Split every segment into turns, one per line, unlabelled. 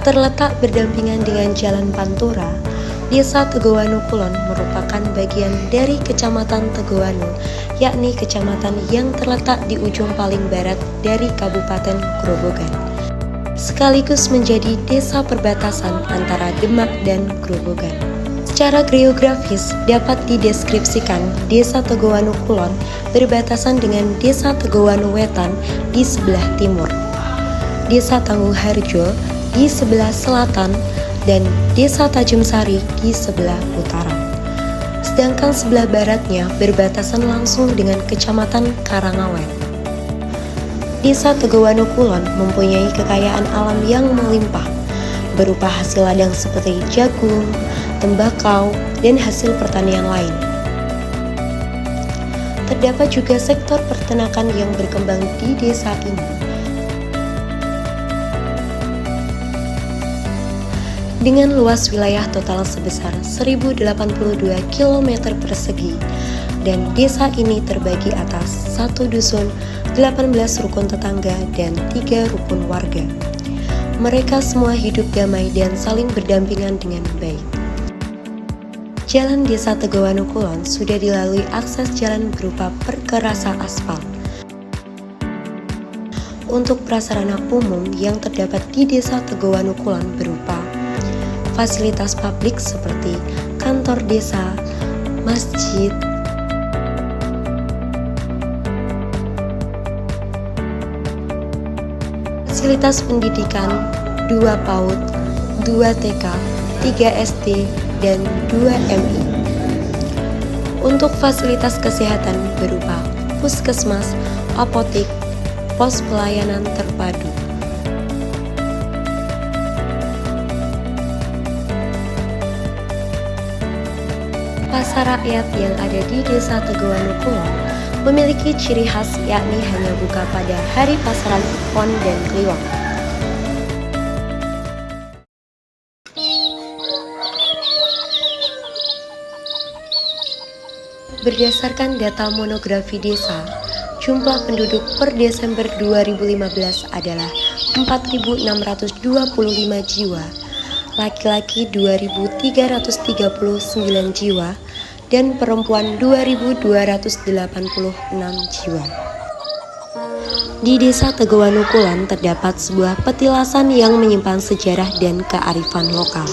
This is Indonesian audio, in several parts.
Terletak berdampingan dengan Jalan Pantura, Desa Tegowanu Kulon merupakan bagian dari Kecamatan Tegowanu, yakni kecamatan yang terletak di ujung paling barat dari Kabupaten Grobogan, sekaligus menjadi desa perbatasan antara Demak dan Grobogan. Secara geografis dapat dideskripsikan Desa Tegowanu Kulon berbatasan dengan Desa Tegowanu Wetan di sebelah timur, Desa Tangguharjo di sebelah selatan, dan Desa Tajumsari di sebelah utara. Sedangkan sebelah baratnya berbatasan langsung dengan Kecamatan Karangawet. Desa Tegowanu Kulon mempunyai kekayaan alam yang melimpah, berupa hasil ladang seperti jagung, tembakau, dan hasil pertanian lain. Terdapat juga sektor peternakan yang berkembang di desa ini. Dengan luas wilayah total sebesar 1082 km persegi, dan desa ini terbagi atas 1 dusun, 18 rukun tetangga, dan 3 rukun warga. Mereka semua hidup damai dan saling berdampingan dengan baik. Jalan Desa Tegowanu Kulon sudah dilalui akses jalan berupa perkerasa aspal. Untuk prasarana umum yang terdapat di Desa Tegowanu Kulon berupa fasilitas publik seperti kantor desa, masjid, fasilitas pendidikan, 2 PAUD, 2 TK, 3 SD, dan 2 MI. Untuk fasilitas kesehatan berupa puskesmas, apotek, pos pelayanan terpadu. Pasar rakyat yang ada di Desa Tegowanu Kulon memiliki ciri khas, yakni hanya buka pada hari pasaran Pon dan Kliwon. Berdasarkan data monografi desa, jumlah penduduk per Desember 2015 adalah 4.625 jiwa, laki-laki 2.339 jiwa, dan perempuan 2.286 jiwa. Di Desa Tegowanu Kulon terdapat sebuah petilasan yang menyimpan sejarah dan kearifan lokal.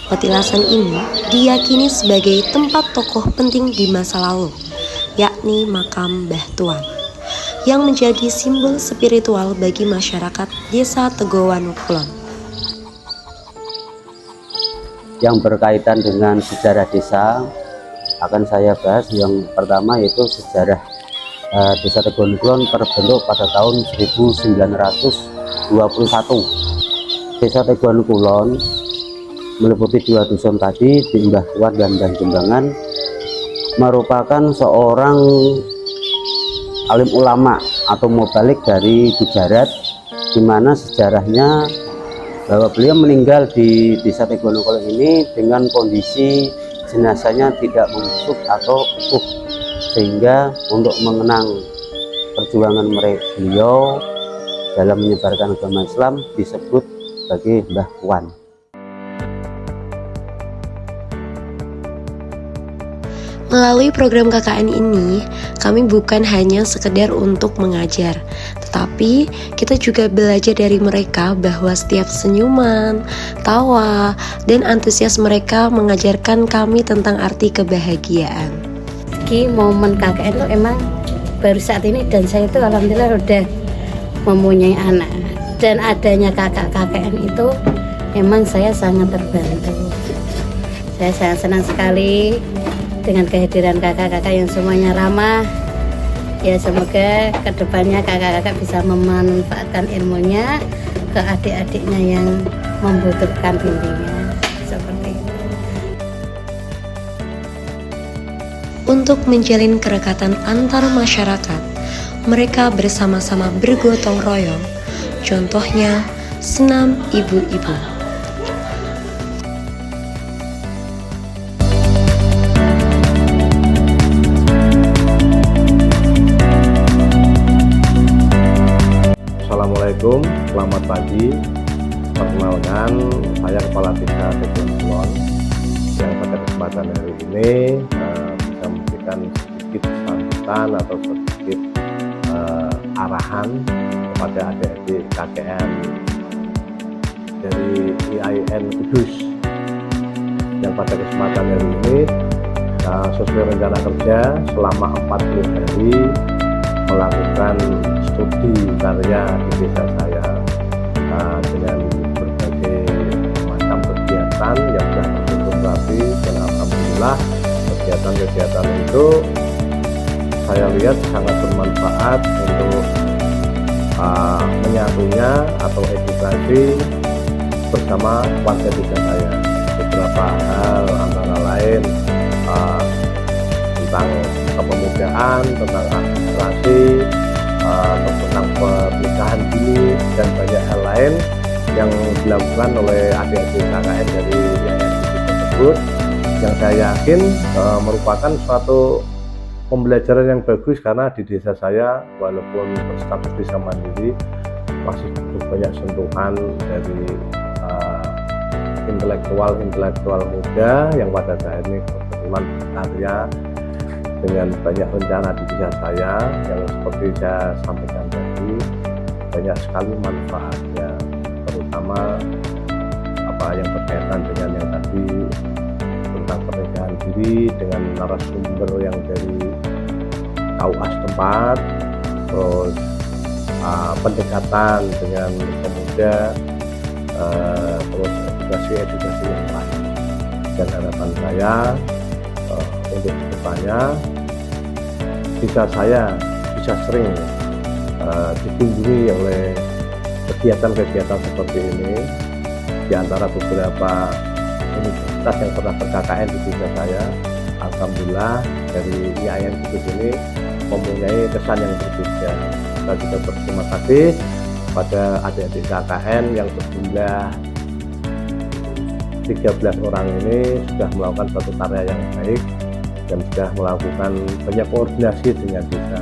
Petilasan ini diyakini sebagai tempat tokoh penting di masa lalu, yakni makam Mbah Tuan, yang menjadi simbol spiritual bagi masyarakat Desa Tegowanu Kulon.
Yang berkaitan dengan sejarah desa akan saya bahas. Yang pertama yaitu sejarah Desa Tegowanu Kulon terbentuk pada tahun 1921. Desa Tegowanu Kulon meliputi 2 dusun tadi, di Mbah Tuan dan Jembangan, merupakan seorang alim ulama atau mubalik dari Gujarat, di mana sejarahnya bahwa beliau meninggal di Desa Tegowanu Kulon ini dengan kondisi jenazahnya tidak membusuk atau utuh, sehingga untuk mengenang perjuangan beliau dalam menyebarkan agama Islam disebut sebagai Mbah Tuan.
Melalui program KKN ini, kami bukan hanya sekedar untuk mengajar, tetapi kita juga belajar dari mereka bahwa setiap senyuman, tawa, dan antusias mereka mengajarkan kami tentang arti kebahagiaan.
Momen KKN itu emang baru saat ini, dan saya itu alhamdulillah udah mempunyai anak, dan adanya kakak KKN itu emang saya sangat terbantu. Saya sangat senang sekali dengan kehadiran kakak-kakak yang semuanya ramah. Ya, semoga kedepannya kakak-kakak bisa memanfaatkan ilmunya ke adik-adiknya yang membutuhkan bimbingan seperti itu.
Untuk menjalin kerekatan antar masyarakat, mereka bersama-sama bergotong royong. Contohnya, senam ibu-ibu.
Assalamualaikum, selamat pagi. Perkenalkan, saya Kepala Desa Teguan Kulon yang pada kesempatan hari ini bisa memberikan sedikit sambutan atau sedikit arahan kepada adik-adik KKN dari IAIN Kudus yang pada kesempatan hari ini sesuai rencana kerja selama 40 hari melakukan studi karya di desa saya dengan berbagai macam kegiatan yang sudah tersusun rapi, dan alhamdulillah kegiatan-kegiatan itu saya lihat sangat bermanfaat untuk menyatunya atau edukasi bersama warga desa saya. Beberapa hal antara lain tentang kepemudaan, tentang administrasi, tentang pernikahan dini, dan banyak hal lain yang dilakukan oleh adik-adik KKN dari IAIN tersebut, yang saya yakin merupakan suatu pembelajaran yang bagus, karena di desa saya walaupun berstatus desa mandiri masih butuh banyak sentuhan dari intelektual muda yang pada saat ini kebetulan berkarya dengan banyak rencana di desa saya yang seperti saya sampaikan tadi, banyak sekali manfaatnya, terutama apa yang berkaitan dengan yang tadi tentang pernikahan diri dengan narasumber yang dari KUA setempat, terus pendekatan dengan pemuda, terus edukasi yang lain. Dan harapan saya untuk kedepannya desa saya bisa sering dikunjungi oleh kegiatan-kegiatan seperti ini. Di antara beberapa universitas yang pernah ber-KKN di desa saya, alhamdulillah dari IAIN Kudus ini mempunyai kesan yang berbeda. Kita juga berterima kasih pada adik-adik KKN yang berjumlah 13 orang ini sudah melakukan suatu karya yang baik dan sudah melakukan banyak koordinasi dengan desa.